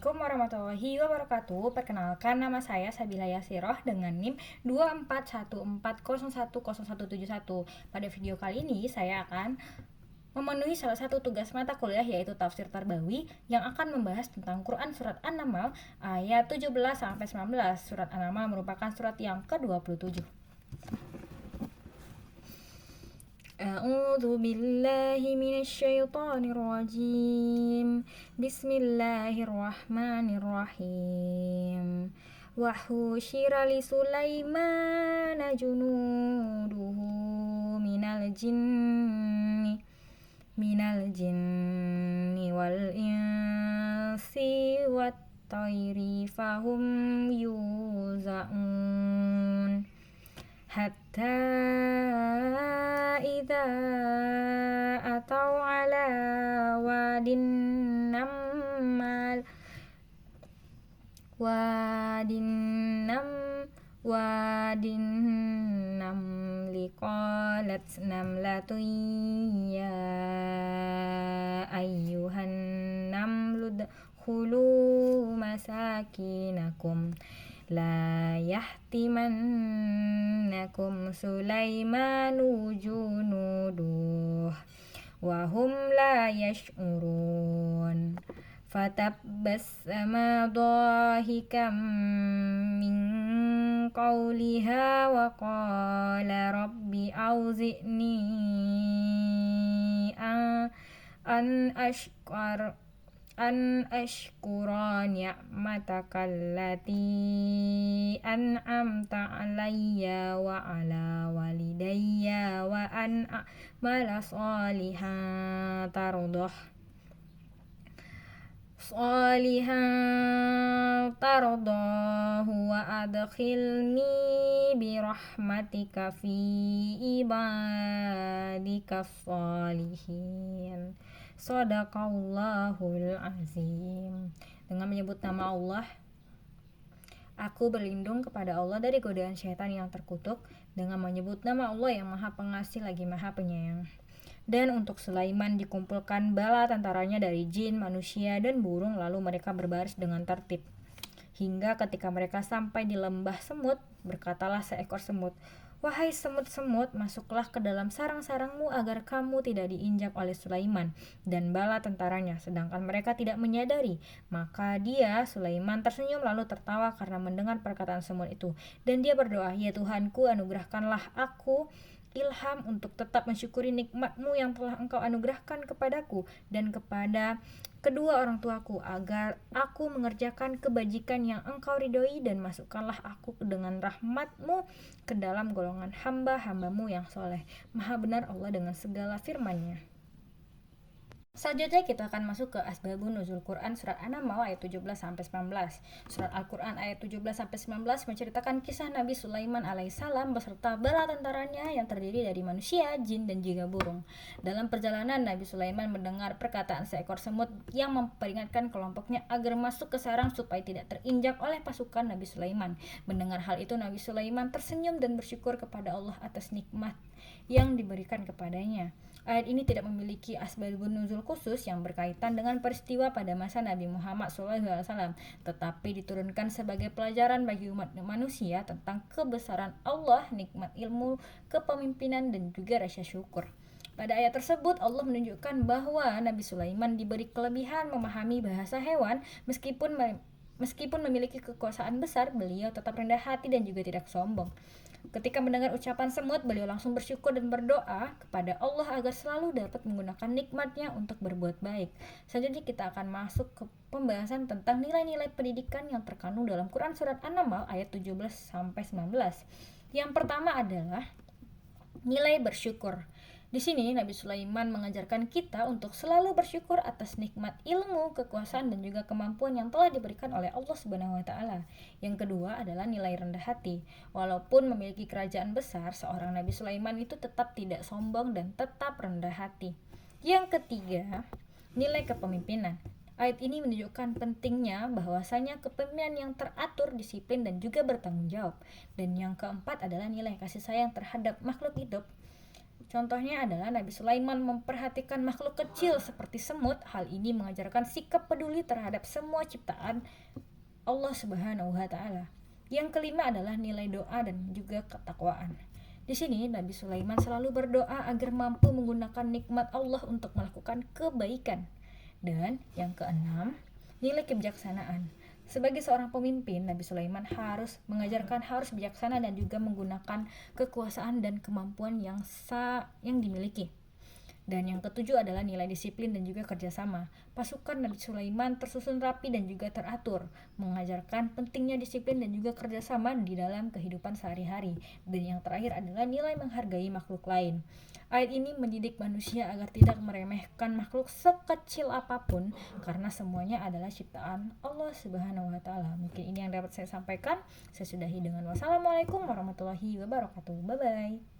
Assalamualaikum warahmatullahi wabarakatuh. Perkenalkan, nama saya Sabila Yasiroh dengan NIM 241401071. Pada video kali ini saya akan memenuhi salah satu tugas mata kuliah, yaitu Tafsir Tarbawi, yang akan membahas tentang Quran Surat An-Naml ayat 17-19. Surat An-Naml merupakan surat yang ke-27. A'udzu billahi minasyaitonir rajim. Bismillahirrahmanirrahim. Wa husyira li Sulaimana junuduhu minal jinni wal insi wat tayri fahum yuzaun hatta idza atau ala wadin naml qalat namlatun ya ayyuhan namlu dkhulu masakinakum la yahtimannakum Sulaimanu junuduh wa hum la yash'urun fatabassama dhahikan min qawliha wa qala rabbi auzi'ni an ashkura ni'mataka allati an'amta alayya wa ala walidayya wa an a'mala salihan tardahu wa adkhilni birahmatika fi ibadika sholihin. Shadaqallahul azim. Dengan menyebut nama Allah, aku berlindung kepada Allah dari godaan syaitan yang terkutuk. Dengan menyebut nama Allah yang maha pengasih lagi maha penyayang. Dan untuk Sulaiman dikumpulkan bala tentaranya dari jin, manusia, dan burung, lalu mereka berbaris dengan tertib. Hingga ketika mereka sampai di lembah semut, berkatalah seekor semut, "Wahai semut-semut, masuklah ke dalam sarang-sarangmu agar kamu tidak diinjak oleh Sulaiman dan bala tentaranya." Sedangkan mereka tidak menyadari. Maka Sulaiman tersenyum lalu tertawa karena mendengar perkataan semut itu. Dan dia berdoa, "Ya Tuhanku, anugerahkanlah aku ilham untuk tetap mensyukuri nikmat-Mu yang telah Engkau anugerahkan kepadaku dan kepada kedua orang tuaku, agar aku mengerjakan kebajikan yang Engkau ridhoi, dan masukkanlah aku dengan rahmat-Mu ke dalam golongan hamba-hamba-Mu yang soleh." Maha benar Allah dengan segala firman-Nya. Selanjutnya kita akan masuk ke asbabun nuzul Quran Surat An-Naml ayat 17-19. Surat Al-Quran ayat 17-19 menceritakan kisah Nabi Sulaiman alaihissalam beserta bala tentaranya yang terdiri dari manusia, jin, dan juga burung. Dalam perjalanan, Nabi Sulaiman mendengar perkataan seekor semut yang memperingatkan kelompoknya agar masuk ke sarang supaya tidak terinjak oleh pasukan Nabi Sulaiman. Mendengar hal itu, Nabi Sulaiman tersenyum dan bersyukur kepada Allah atas nikmat yang diberikan kepadanya. Ayat ini tidak memiliki asbabun nuzul khusus yang berkaitan dengan peristiwa pada masa Nabi Muhammad SAW, tetapi diturunkan sebagai pelajaran bagi umat manusia tentang kebesaran Allah, nikmat ilmu, kepemimpinan, dan juga rasa syukur. Pada ayat tersebut, Allah menunjukkan bahwa Nabi Sulaiman diberi kelebihan memahami bahasa hewan. Meskipun memiliki kekuasaan besar, beliau tetap rendah hati dan juga tidak sombong. Ketika mendengar ucapan semut, beliau langsung bersyukur dan berdoa kepada Allah agar selalu dapat menggunakan nikmat-Nya untuk berbuat baik. Selanjutnya kita akan masuk ke pembahasan tentang nilai-nilai pendidikan yang terkandung dalam Quran Surat An-Naml ayat 17-19. Yang pertama adalah nilai bersyukur. Di sini Nabi Sulaiman mengajarkan kita untuk selalu bersyukur atas nikmat ilmu, kekuasaan, dan juga kemampuan yang telah diberikan oleh Allah Subhanahu wa taala. Yang kedua adalah nilai rendah hati. Walaupun memiliki kerajaan besar, seorang Nabi Sulaiman itu tetap tidak sombong dan tetap rendah hati. Yang ketiga, nilai kepemimpinan. Ayat ini menunjukkan pentingnya bahwasanya kepemimpinan yang teratur, disiplin, dan juga bertanggung jawab. Dan yang keempat adalah nilai kasih sayang terhadap makhluk hidup. Contohnya adalah Nabi Sulaiman memperhatikan makhluk kecil seperti semut. Hal ini mengajarkan sikap peduli terhadap semua ciptaan Allah Subhanahu wa taala. Yang kelima adalah nilai doa dan juga ketakwaan. Di sini Nabi Sulaiman selalu berdoa agar mampu menggunakan nikmat Allah untuk melakukan kebaikan. Dan yang keenam, nilai kebijaksanaan. Sebagai seorang pemimpin, Nabi Sulaiman harus bijaksana dan juga menggunakan kekuasaan dan kemampuan yang dimiliki. Dan yang ketujuh adalah nilai disiplin dan juga kerjasama. Pasukan Nabi Sulaiman tersusun rapi dan juga teratur, mengajarkan pentingnya disiplin dan juga kerjasama di dalam kehidupan sehari-hari. Dan yang terakhir adalah nilai menghargai makhluk lain. Ayat ini mendidik manusia agar tidak meremehkan makhluk sekecil apapun, karena semuanya adalah ciptaan Allah Subhanahu wa taala. Mungkin ini yang dapat saya sampaikan. Saya sudahi dengan wassalamualaikum warahmatullahi wabarakatuh. Bye bye.